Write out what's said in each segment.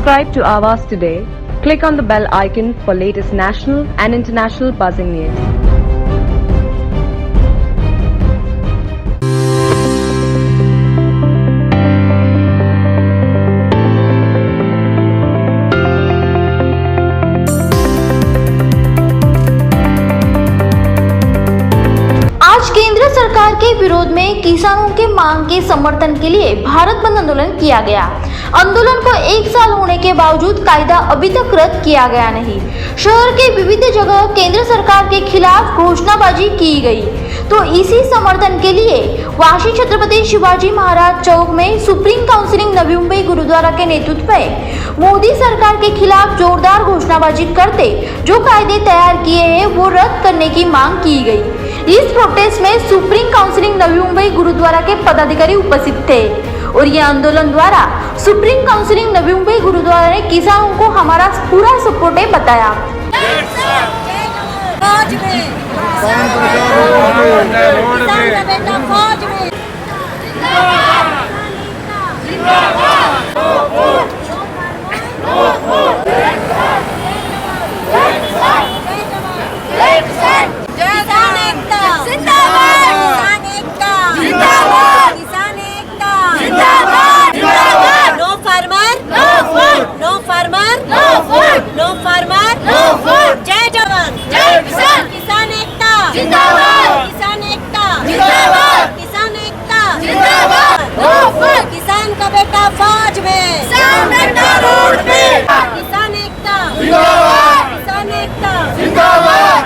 Subscribe to Awaaz today. Click on the bell icon for latest national and international buzzing news. आज केंद्र सरकार के विरोध में किसानों के मांग के समर्थन के लिए भारत बंद आंदोलन किया गया। आंदोलन को 1 साल होने के बावजूद कायदा अभी तक रद्द किया गया नहीं। शहर के विविध जगह केंद्र सरकार के खिलाफ घोषणाबाजी की गई। तो इसी समर्थन के लिए वाशी छत्रपति शिवाजी महाराज चौक में सुप्रीम काउंसिल नवी मुंबई गुरुद्वारा के नेतृत्व में मोदी सरकार के खिलाफ जोरदार घोषणाबाजी करते जो कायदे तैयार किए हैं वो रद्द करने की मांग की गई। इस प्रोटेस्ट में सुप्रीम काउंसिल नवी मुंबई गुरुद्वारा के पदाधिकारी उपस्थित थे और ये आंदोलन द्वारा सुप्रीम काउंसिल नवी मुंबई गुरुद्वारा ने किसानों को हमारा पूरा सपोर्ट है बताया। जय जवान जय किसान, किसान एकता जिंदाबाद, किसान एकता जिंदाबाद, किसान एकता जिंदाबाद, किसान का बेटा फौज में, किसान बेटा रोड पे, किसान एकता जिंदाबाद, किसान एकता जिंदाबाद,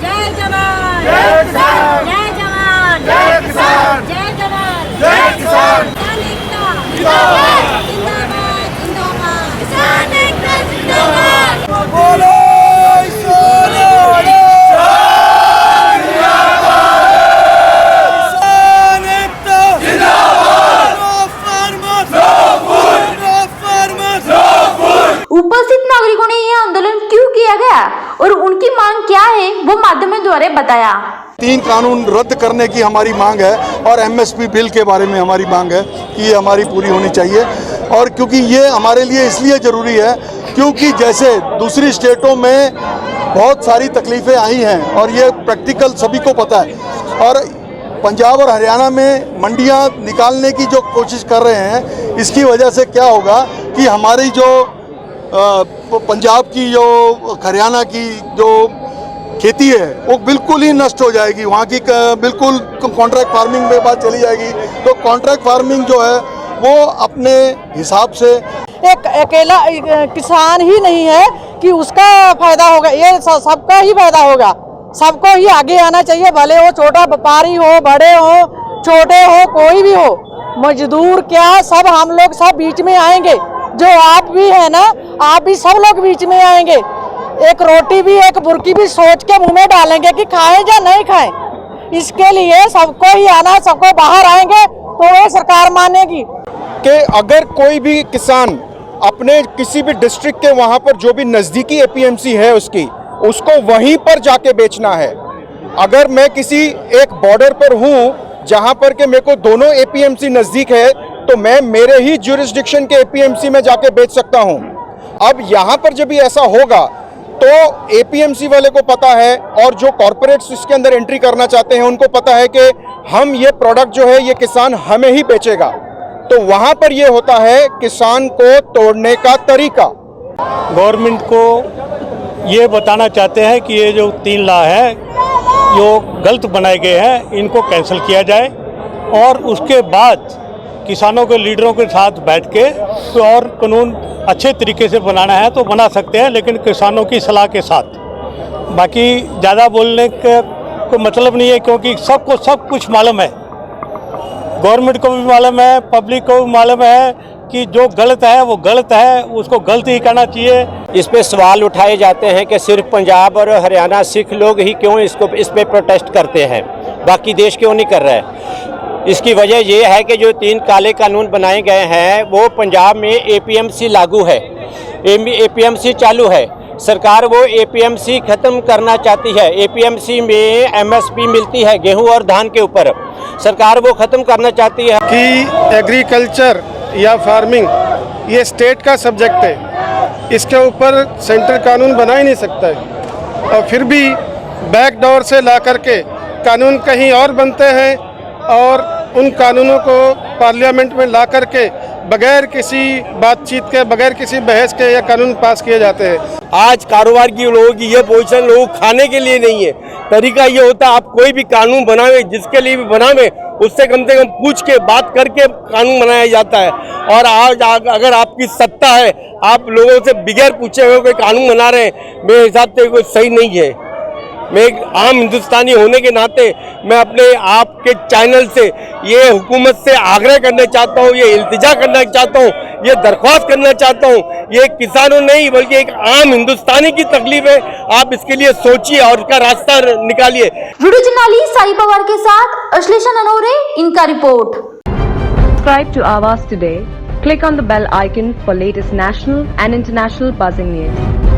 जय जवान जय किसान, जय जवान जय किसान, जय जवान जय किसान, किसान एकता जिंदाबाद, जिंदाबाद जिंदाबाद, किसान एकता जिंदाबाद। बोलो उपस्थित नागरिकों ने यह आंदोलन क्यों किया गया और उनकी मांग क्या है वो माध्यमों द्वारा बताया। 3 कानून रद्द करने की हमारी मांग है और एमएसपी बिल के बारे में हमारी मांग है कि ये हमारी पूरी होनी चाहिए। और क्योंकि ये हमारे लिए इसलिए ज़रूरी है क्योंकि जैसे दूसरी स्टेटों में बहुत सारी तकलीफ़ें आई हैं और ये प्रैक्टिकल सभी को पता है। और पंजाब और हरियाणा में मंडियां निकालने की जो कोशिश कर रहे हैं इसकी वजह से क्या होगा कि हमारी जो पंजाब की जो हरियाणा की जो खेती है वो बिल्कुल ही नष्ट हो जाएगी। वहाँ की बिल्कुल कॉन्ट्रैक्ट फार्मिंग में बात चली जाएगी। तो कॉन्ट्रैक्ट फार्मिंग जो है वो अपने हिसाब से एक अकेला किसान ही नहीं है कि उसका फायदा होगा, ये सबका ही फायदा होगा। सबको ही आगे आना चाहिए, भले वो छोटा व्यापारी हो, बड़े हो, छोटे हो, कोई भी हो, मजदूर क्या सब हम लोग सब बीच में आएंगे। जो आप भी है ना, आप भी सब लोग बीच में आएंगे। एक रोटी भी एक बुर्की भी सोच के मुंह में डालेंगे कि खाएं या नहीं खाएं। इसके लिए सबको ही आना, सबको बाहर आएंगे तो वो सरकार मानेगी कि अगर कोई भी किसान अपने किसी भी डिस्ट्रिक्ट के वहाँ पर जो भी नज़दीकी एपीएमसी है उसको वहीं पर जाके बेचना है। अगर मैं किसी एक बॉर्डर पर हूँ जहाँ पर के मेरे को दोनों एपीएमसी नज़दीक है तो मैं मेरे ही ज्यूरिसडिक्शन के एपीएमसी में जाके बेच सकता हूँ। अब यहाँ पर जब भी ऐसा होगा तो एपीएमसी वाले को पता है और जो कॉरपोरेट्स इसके अंदर एंट्री करना चाहते हैं उनको पता है कि हम ये प्रोडक्ट जो है ये किसान हमें ही बेचेगा। तो वहाँ पर ये होता है किसान को तोड़ने का तरीका। गवर्नमेंट को ये बताना चाहते हैं कि ये जो 3 लॉ है जो गलत बनाए गए हैं इनको कैंसिल किया जाए और उसके बाद किसानों के लीडरों के साथ बैठ के तो और कानून अच्छे तरीके से बनाना है तो बना सकते हैं, लेकिन किसानों की सलाह के साथ। बाकी ज़्यादा बोलने का कोई मतलब नहीं है क्योंकि सबको सब कुछ मालूम है। गवर्नमेंट को भी मालूम है, पब्लिक को भी मालूम है कि जो गलत है वो गलत है, उसको गलत ही कहना चाहिए। इस पे सवाल उठाए जाते हैं कि सिर्फ पंजाब और हरियाणा सिख लोग ही क्यों इस पे प्रोटेस्ट करते हैं, बाकी देश क्यों नहीं कर रहे हैं। इसकी वजह ये है कि जो 3 काले कानून बनाए गए हैं वो पंजाब में एपीएमसी लागू है, एपीएमसी चालू है। सरकार वो एपीएमसी ख़त्म करना चाहती है। एपीएमसी में एमएसपी मिलती है गेहूं और धान के ऊपर, सरकार वो ख़त्म करना चाहती है कि एग्रीकल्चर या फार्मिंग ये स्टेट का सब्जेक्ट है, इसके ऊपर सेंटर कानून बना ही नहीं सकता है। और फिर भी बैकडोर से ला करके कानून कहीं और बनते हैं और उन कानूनों को पार्लियामेंट में ला करके बगैर किसी बातचीत के, बगैर किसी बहस के ये कानून पास किए जाते हैं। आज कारोबार की लोगों की ये पोजीशन लोगों खाने के लिए नहीं है। तरीका ये होता है आप कोई भी कानून बनावे, जिसके लिए भी बनावे, उससे कम से कम पूछ के बात करके कानून बनाया जाता है। और आज अगर आपकी सत्ता है, आप लोगों से बगैर पूछे हुए कोई कानून बना रहे हैं, मेरे हिसाब से कोई सही नहीं है। मैं एक आम हिंदुस्तानी होने के नाते मैं अपने आपके चैनल से ये हुकूमत से आग्रह करना चाहता हूँ, ये इल्तिजा करना चाहता हूँ, ये दरख्वास्त करना चाहता हूँ, ये किसानों नहीं बल्कि एक आम हिंदुस्तानी की तकलीफ है। आप इसके लिए सोचिए और इसका रास्ता निकालिए। वीडियो जर्नलिस्ट साई पवार के साथ अश्लेषा ननोरे, इनका report. Subscribe to Awaaz today. Click on the bell icon for latest national and international buzzing news.